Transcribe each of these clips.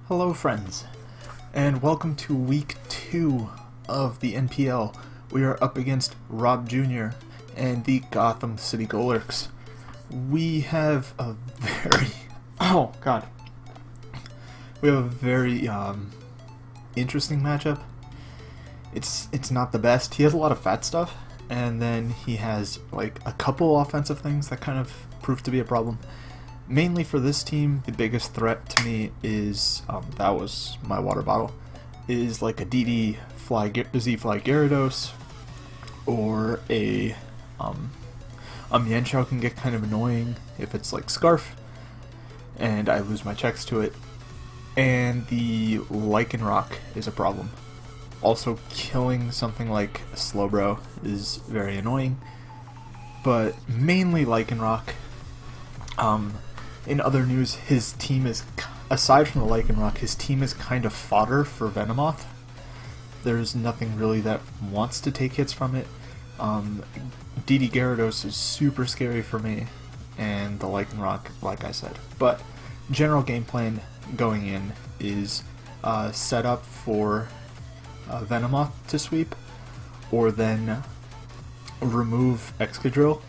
Hello friends, and welcome to week 2 of the NPL. We are up against Rob Jr. and the Gotham City Golurks. We have a very... oh god. We have a very interesting matchup. It's not the best. He has a lot of fat stuff, and then he has like a couple offensive things that kind of prove to be a problem. Mainly for this team, the biggest threat to me is, that was my water bottle, is like a DD Z Fly Gyarados, or a Mienshao can get kind of annoying if it's like Scarf, and I lose my checks to it, and the Lycanroc is a problem. Also, killing something like Slowbro is very annoying, but mainly Lycanroc. In other news, his team is, aside from the Lycanroc, his team is kind of fodder for Venomoth. There's nothing really that wants to take hits from it. DD Gyarados is super scary for me, and the Lycanroc, like I said. But general game plan going in is set up for Venomoth to sweep, or then remove Excadrill,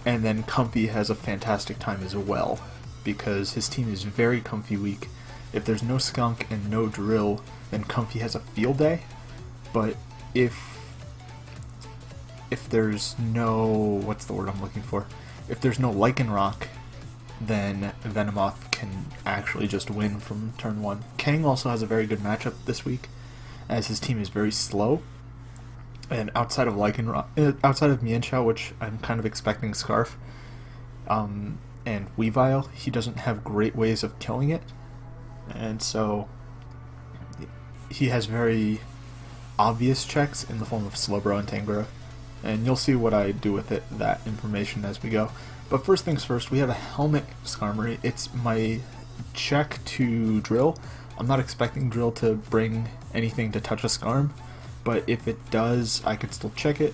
and then Comfy has a fantastic time as well, because his team is very Comfy weak. If there's no Skunk and no Drill, then Comfy has a field day. But if there's no, what's the word I'm looking for? If there's no Lycanroc, then Venomoth can actually just win from turn 1. Kang also has a very good matchup this week, as his team is very slow. And outside of outside of Mienshao, which I'm kind of expecting Scarf, and Weavile, he doesn't have great ways of killing it, and so he has very obvious checks in the form of Slowbro and Tangrowth, and you'll see what I do with that information as we go. But first things first, we have a Helmet Skarmory. It's my check to Drill. I'm not expecting Drill to bring anything to touch a Skarm, but if it does, I could still check it.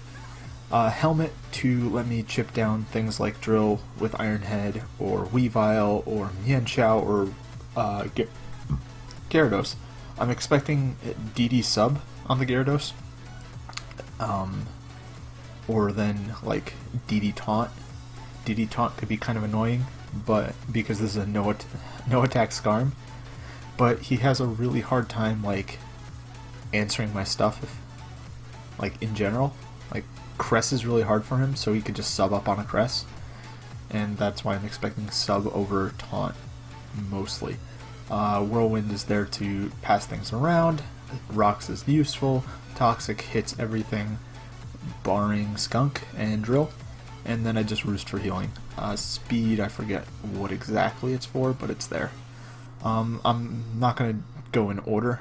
Helmet to let me chip down things like Drill with Iron Head, or Weavile, or Mienshao, or Gyarados. I'm expecting DD sub on the Gyarados, or then like DD taunt. DD taunt could be kind of annoying, but because this is a no attack Skarm, but he has a really hard time like answering my stuff, like in general. Like Cress is really hard for him, so he could just sub up on a Cress, and that's why I'm expecting sub over taunt mostly. Whirlwind is there to pass things around. Rocks is useful. Toxic hits everything barring Skunk and Drill, and then I just Roost for healing. Speed, I forget what exactly it's for, but it's there. I'm not gonna go in order.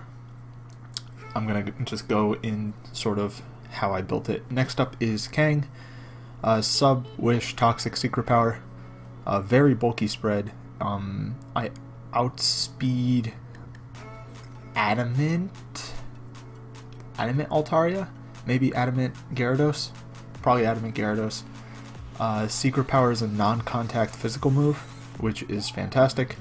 I'm gonna just go in sort of how I built it. Next up is Kang. Sub, Wish, Toxic, Secret Power. Very bulky spread. I outspeed Adamant Altaria? Maybe Adamant Gyarados? Probably Adamant Gyarados. Secret Power is a non-contact physical move, which is fantastic.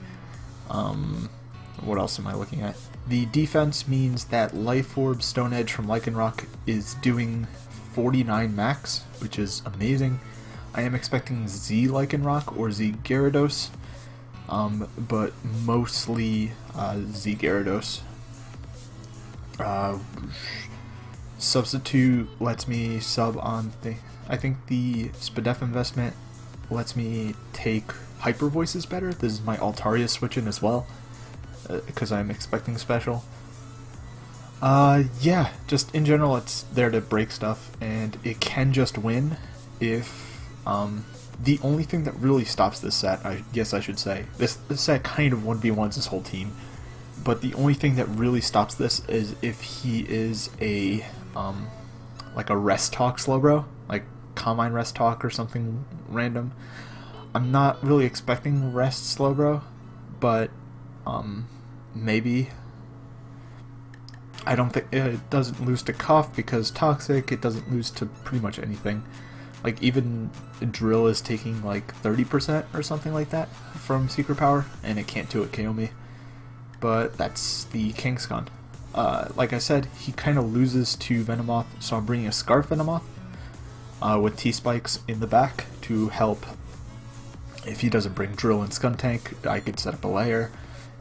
What else am I looking at? The defense means that Life Orb Stone Edge from Lycanroc is doing 49 max, which is amazing. I am expecting Z Lycanroc or Z Gyarados, but mostly Z Gyarados. Substitute lets me sub on I think the Spadef investment lets me take Hyper Voices better. This is my Altaria switch in as well, because I'm expecting special. Yeah, just in general, it's there to break stuff, and it can just win if, the only thing that really stops this set, I guess I should say, this set kind of 1v1s this whole team, but the only thing that really stops this is if he is a, like a Rest Talk Slowbro, like Combine Rest Talk or something random. I'm not really expecting Rest Slowbro, but, maybe. I don't think it doesn't lose to Cough because Toxic. It doesn't lose to pretty much anything. Like even Drill is taking like 30% or something like that from Secret Power, and it can't do it KO me. but that's the Kingscon. Like I said, he kind of loses to Venomoth, so I'm bringing a Scarf Venomoth with T-Spikes in the back to help. If he doesn't bring Drill and Skuntank, I could set up a layer,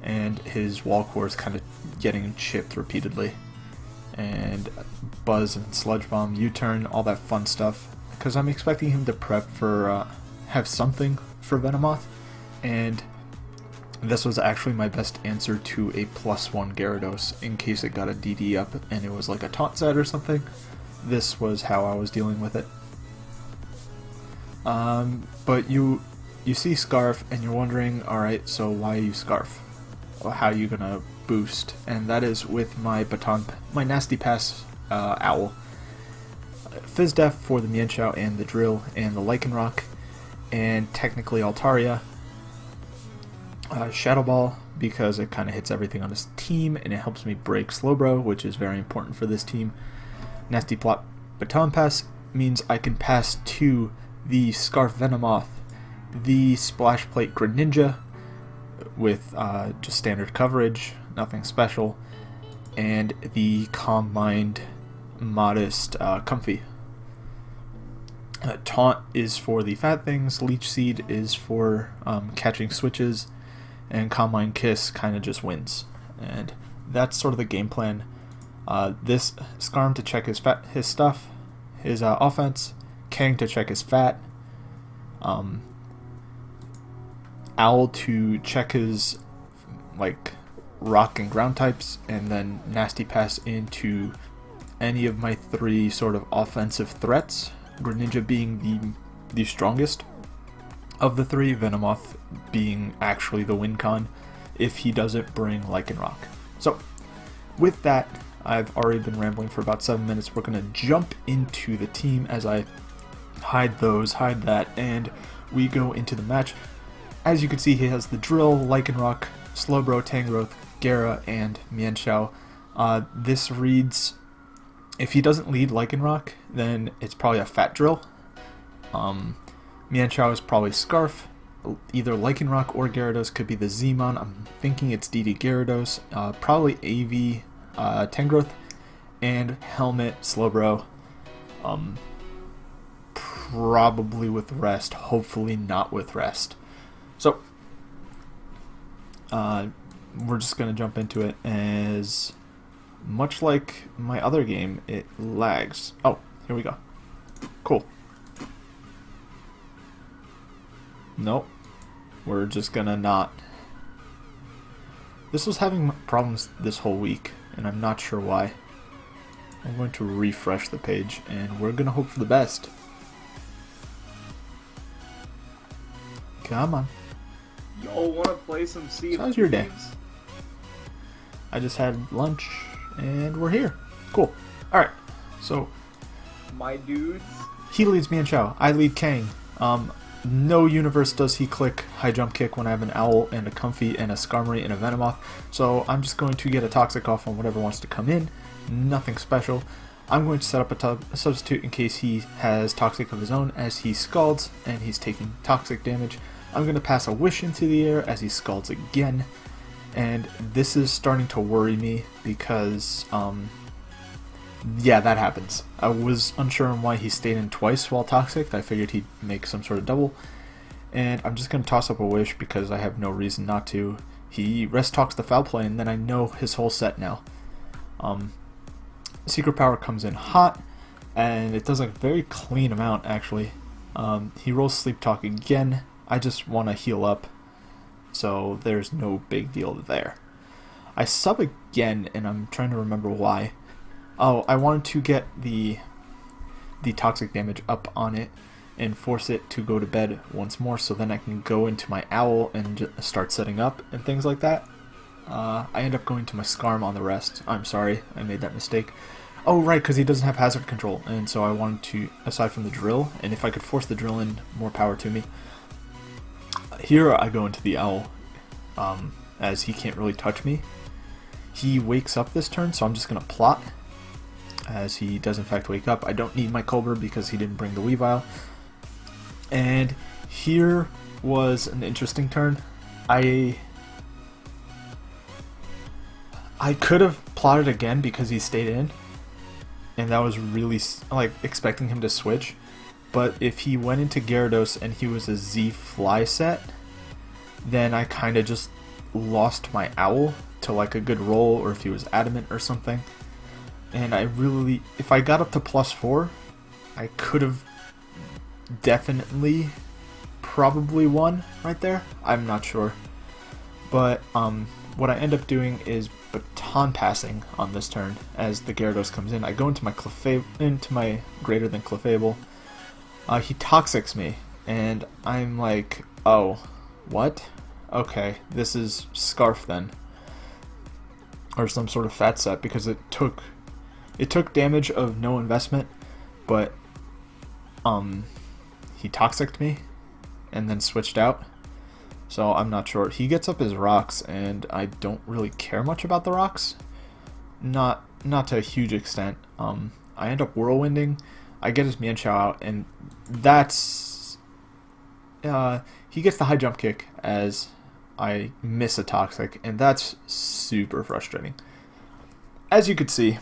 and his wall core is kind of getting chipped repeatedly. And Buzz and Sludge Bomb, U-Turn, all that fun stuff, because I'm expecting him to prep for, have something for Venomoth, and this was actually my best answer to a +1 Gyarados in case it got a DD up and it was like a taunt set or something. This was how I was dealing with it. But you see Scarf and you're wondering, alright, so why you Scarf? Well, how are you gonna boost? And that is with my my Nasty Pass Owl. Fizz Def for the Mienshao and the Drill and the Lycanroc, and technically Altaria. Shadow Ball, because it kind of hits everything on his team and it helps me break Slowbro, which is very important for this team. Nasty Plot Baton Pass means I can pass to the Scarf Venomoth, the Splash Plate Greninja with just standard coverage, nothing special, and the Calm Mind Modest Comfy. Taunt is for the fat things, Leech Seed is for catching switches, and Calm Mind Kiss kind of just wins. And that's sort of the game plan. This Skarm to check his stuff, his offense, Kang to check his fat, Owl to check his like rock and ground types, and then Nasty Pass into any of my 3 sort of offensive threats, Greninja being the strongest of the 3, Venomoth being actually the win con if he doesn't bring Lycanroc. So with that, I've already been rambling for about 7 minutes. We're going to jump into the team as I hide that, and we go into the match. As you can see, he has the Drill, Lycanroc, Slowbro, Tangrowth, Gara, and Mienshao. This reads, if he doesn't lead Lycanroc, then it's probably a Fat Drill. Mienshao is probably Scarf. Either Lycanroc or Gyarados could be the Z-Mon. I'm thinking it's DD Gyarados. Probably AV Tangrowth. And Helmet Slowbro. Probably with Rest. Hopefully not with Rest. So, we're just going to jump into it. As much like my other game, it lags. Oh, here we go. Cool. Nope. We're just gonna not. This was having problems this whole week, and I'm not sure why. I'm going to refresh the page, and we're gonna hope for the best. Come on. Y'all wanna play some Sea of How's your day? Thieves? I just had lunch, and we're here. Cool. Alright, so My dudes. he leads Mienshao. I lead Kang. No universe does he click High Jump Kick when I have an Owl and a Comfy and a Skarmory and a Venomoth, so I'm just going to get a Toxic off on whatever wants to come in. Nothing special. I'm going to set up a substitute in case he has Toxic of his own, as he Scalds and he's taking Toxic damage. I'm going to pass a Wish into the air as he Scalds again, and this is starting to worry me because yeah, that happens. I was unsure on why he stayed in twice while Toxic. I figured he'd make some sort of double. And I'm just going to toss up a Wish because I have no reason not to. He Rest Talks the Foul Play, and then I know his whole set now. Secret Power comes in hot, and it does a very clean amount, actually. He rolls Sleep Talk again. I just want to heal up, so there's no big deal there. I sub again, and I'm trying to remember why. Oh, I wanted to get the Toxic damage up on it and force it to go to bed once more, so then I can go into my Owl and just start setting up and things like that. I end up going to my Skarm on the Rest. I'm sorry, I made that mistake. Oh, right, because he doesn't have Hazard Control, and so I wanted to, aside from the Drill, and if I could force the Drill in, more power to me. Here I go into the Owl, as he can't really touch me. He wakes up this turn, so I'm just going to plot, as he does in fact wake up. I don't need my Cobra because he didn't bring the Weavile. And here was an interesting turn. I could have plotted again because he stayed in, and that was really like expecting him to switch. But if he went into Gyarados and he was a Z fly set, then I kind of just lost my Owl to like a good roll, or if he was adamant or something. And I really, if I got up to +4, I could have definitely probably won right there. I'm not sure. But what I end up doing is baton passing on this turn as the Gyarados comes in. I go into my greater than Clefable. He Toxics me, and I'm like, oh, what? Okay, this is Scarf then, or some sort of fat set, because it took damage of no investment, but he Toxiced me and then switched out. So I'm not sure. He gets up his rocks, and I don't really care much about the rocks. Not to a huge extent. I end up whirlwinding. I get his Mienshao out, and that's he gets the high jump kick as I miss a Toxic, and that's super frustrating. As you could see,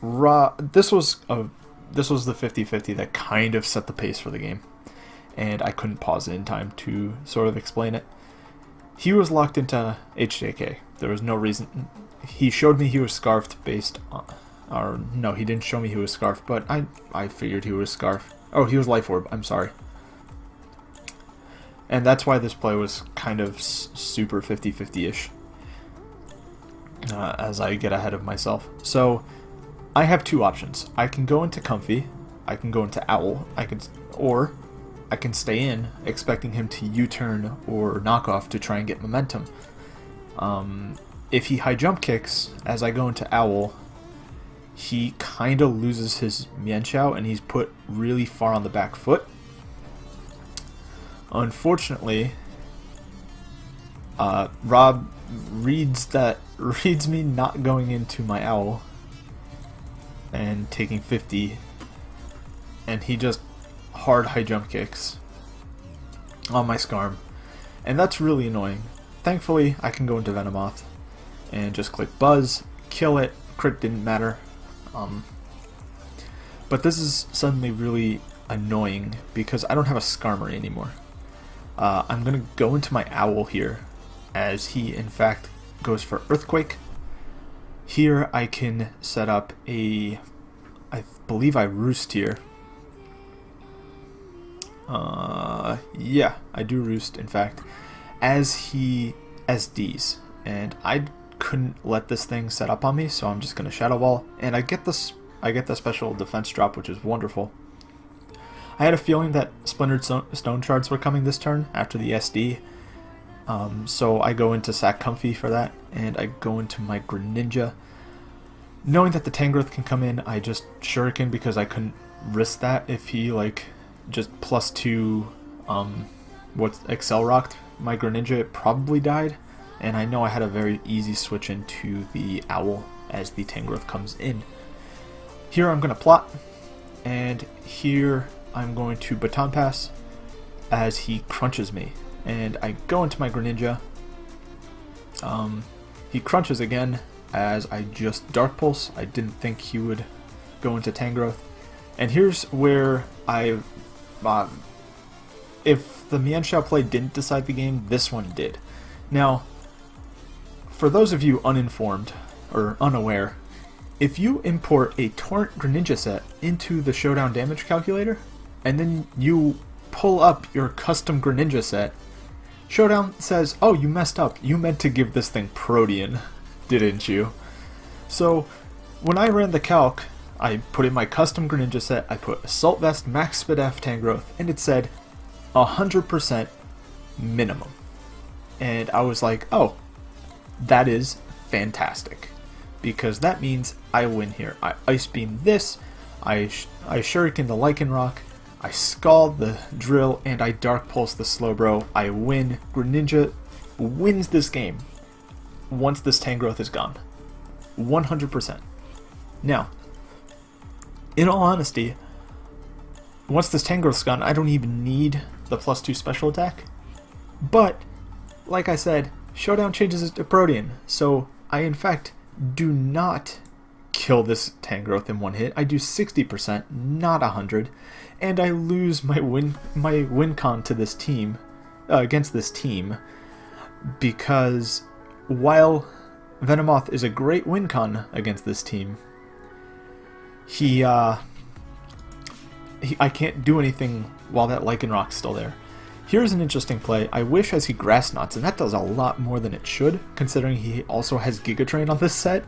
this was the 50-50 that kind of set the pace for the game, and I couldn't pause it in time to sort of explain it. He was locked into HJK. There was no reason. He showed me he was scarfed based on... Or, no, he didn't show me he was scarfed, but I figured he was scarfed. Oh, he was Life Orb. I'm sorry. And that's why this play was kind of super 50-50-ish. As I get ahead of myself. So, I have two options. I can go into Comfy. I can go into Owl. Or I can stay in, expecting him to U-turn or knock off to try and get momentum. If he high jump kicks as I go into Owl, he kind of loses his Mienshao, and he's put really far on the back foot. Unfortunately, Rob reads me not going into my Owl and taking 50, and he just hard high jump kicks on my Skarm, and that's really annoying. Thankfully, I can go into Venomoth and just click Buzz, kill it. Crit didn't matter. But this is suddenly really annoying because I don't have a Skarmory anymore. I'm going to go into my Owl here as he in fact goes for Earthquake. Here I can set up I believe I Roost here. Yeah, I do Roost in fact, as he SDs, and I couldn't let this thing set up on me, so I'm just going to Shadow Ball, and I get the special defense drop, which is wonderful. I had a feeling that Splintered Stone Shards were coming this turn after the SD, so I go into Sack Comfy for that, and I go into my Greninja. Knowing that the Tangrowth can come in, I just Shuriken because I couldn't risk that if he just +2 Excel Rocked my Greninja, it probably died. And I know I had a very easy switch into the Owl as the Tangrowth comes in. Here I'm going to plot, and here I'm going to Baton Pass as he crunches me. And I go into my Greninja. He crunches again as I just Dark Pulse. I didn't think he would go into Tangrowth. And here's where if the Mienshao play didn't decide the game, this one did. Now, for those of you uninformed or unaware, if you import a Torrent Greninja set into the Showdown damage calculator, and then you pull up your custom Greninja set, Showdown says, oh, you messed up. You meant to give this thing Protean, didn't you? So, when I ran the calc, I put in my custom Greninja set, I put Assault Vest, Max Speed F, Tangrowth, and it said 100% minimum. And I was like, oh, that is fantastic, because that means I win here. I Ice Beam this, I Shuriken the Lycanroc, I Scald the Drill, and I Dark Pulse the Slowbro. I win. Greninja wins this game once this Tangrowth is gone. 100%. Now, in all honesty, once this Tangrowth's gone, I don't even need the +2 special attack. But, like I said, Showdown changes it to Protean, so I in fact do not kill this Tangrowth in one hit. I do 60%, not 100, and I lose my win con to this team, against this team, because while Venomoth is a great win con against this team, I can't do anything while that Lycanrock's still there. Here's an interesting play. I wish as he Grass Knots, and that does a lot more than it should, considering he also has Giga Drain on this set.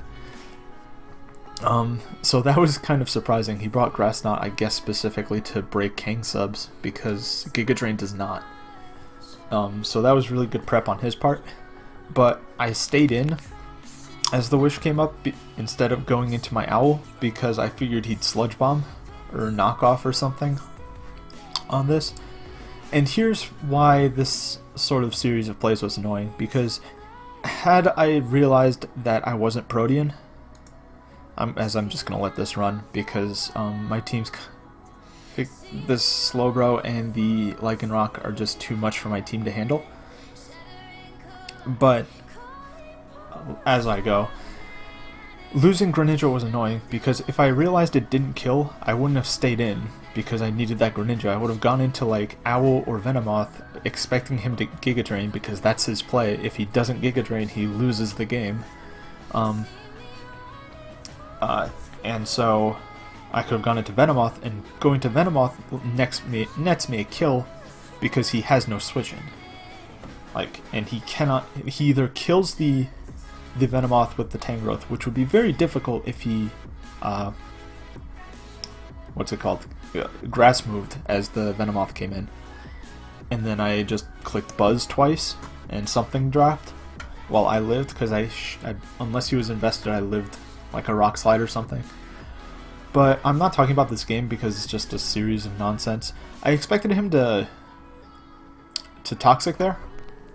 So that was kind of surprising. He brought Grass Knot, I guess, specifically to break Kang subs, because Giga Drain does not. So that was really good prep on his part. But I stayed in as the Wish came up instead of going into my Owl, because I figured he'd Sludge Bomb or Knock Off or something on this. And here's why this sort of series of plays was annoying, because had I realized that I wasn't Protean, as I'm just going to let this run, because my team's... this Slowbro and the Lycanroc are just too much for my team to handle. But as I go, losing Greninja was annoying, because if I realized it didn't kill, I wouldn't have stayed in, because I needed that Greninja. I would have gone into like Owl or Venomoth expecting him to Giga Drain, because that's his play. If he doesn't Giga Drain, he loses the game. And so I could have gone into Venomoth, and going to Venomoth nets me a kill, because he has no switch in. Like, and he either kills the Venomoth with the Tangrowth, which would be very difficult if he, what's it called? Grass moved as the Venomoth came in. And then I just clicked Buzz twice, and something dropped while I lived, because unless he was invested, I lived like a Rock Slide or something. But I'm not talking about this game because it's just a series of nonsense. I expected him to Toxic there,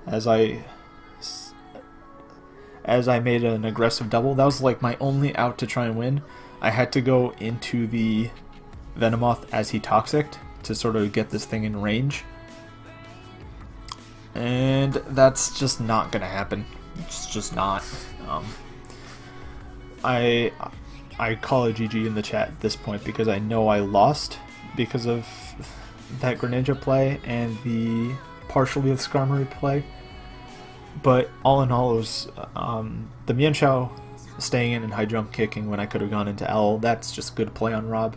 as I made an aggressive double. That was like my only out to try and win. I had to go into the Venomoth as he Toxic'd to sort of get this thing in range. And that's just not gonna happen. It's just not. I call it GG in the chat at this point, because I know I lost because of that Greninja play and the partially the Skarmory play. But all in all, it was the Mienshao staying in and high jump kicking when I could have gone into L. That's just good play on Rob.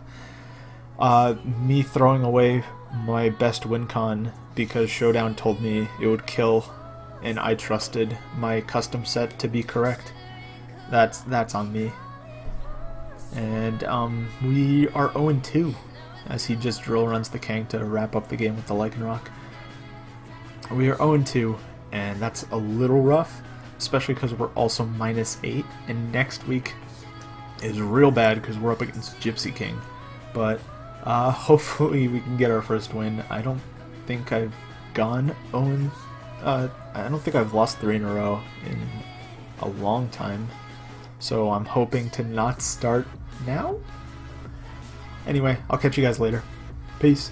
Me throwing away my best win con because Showdown told me it would kill, and I trusted my custom set to be correct. That's on me. And we are 0-2 as he just drill runs the Kang to wrap up the game with the Lycanroc. We are 0-2, and that's a little rough, especially because we're also -8, and next week is real bad because we're up against Gypsy King. But hopefully we can get our first win. I don't think I've gone 0. I don't think I've lost 3 in a row in a long time, so I'm hoping to not start now. Anyway, I'll catch you guys later. Peace.